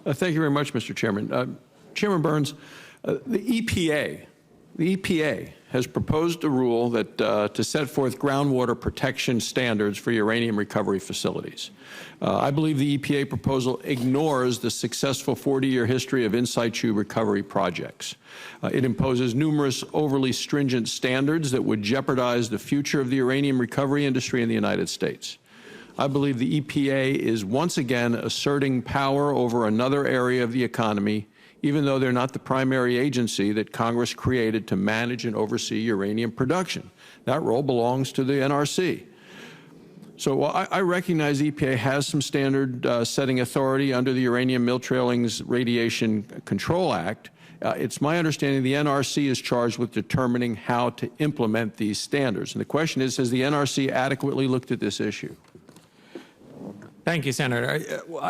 Thank you very much, Mr. Chairman. Chairman Burns, the EPA has proposed a rule that to set forth groundwater protection standards for uranium recovery facilities. I believe the EPA proposal ignores the successful 40-year history of in situ recovery projects. It imposes numerous overly stringent standards that would jeopardize the future of the uranium recovery industry in the United States. I believe the EPA is once again asserting power over another area of the economy, even though they're not the primary agency that Congress created to manage and oversee uranium production. That role belongs to the NRC. So while I recognize the EPA has some standard setting authority under the Uranium Mill Trailings Radiation Control Act, it's my understanding the NRC is charged with determining how to implement these standards. And the question is, has the NRC adequately looked at this issue? Thank you, Senator.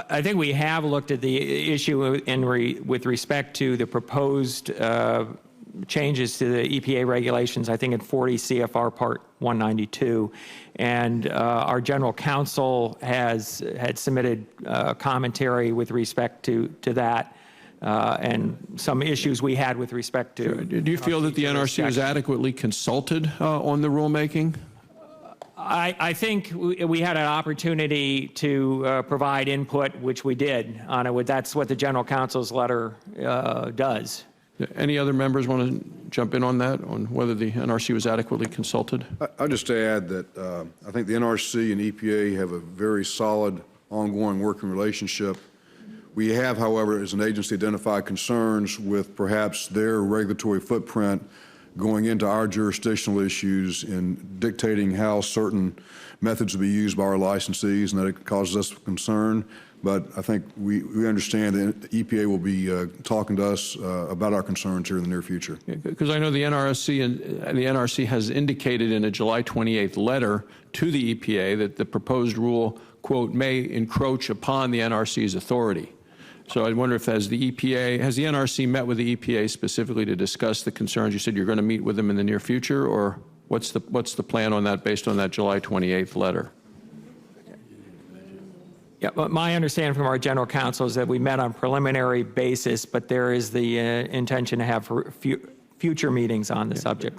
I think we have looked at the issue with respect to the proposed changes to the EPA regulations, I think in 40 CFR Part 192. And our general counsel had submitted commentary with respect to that and some issues we had with respect to. Sure. Do you feel that the NRC was adequately consulted on the rulemaking? I think we had an opportunity to provide input, which we did on it. That's what the general counsel's letter does. Any other members want to jump in on that, on whether the NRC was adequately consulted? I'll just add that I think the NRC and EPA have a very solid ongoing working relationship. We have, however, as an agency, identified concerns with perhaps their regulatory footprint going into our jurisdictional issues and dictating how certain methods will be used by our licensees, and that it causes us concern. But I think we understand that the EPA will be talking to us about our concerns here in the near future. Because I know the NRC has indicated in a July 28th letter to the EPA that the proposed rule, quote, may encroach upon the NRC's authority. So I wonder if has the NRC met with the EPA specifically to discuss the concerns? You said you're going to meet with them in the near future, or what's the plan on that based on that July 28th letter? Yeah, but my understanding from our general counsel is that we met on a preliminary basis, but there is the intention to have future meetings on the subject.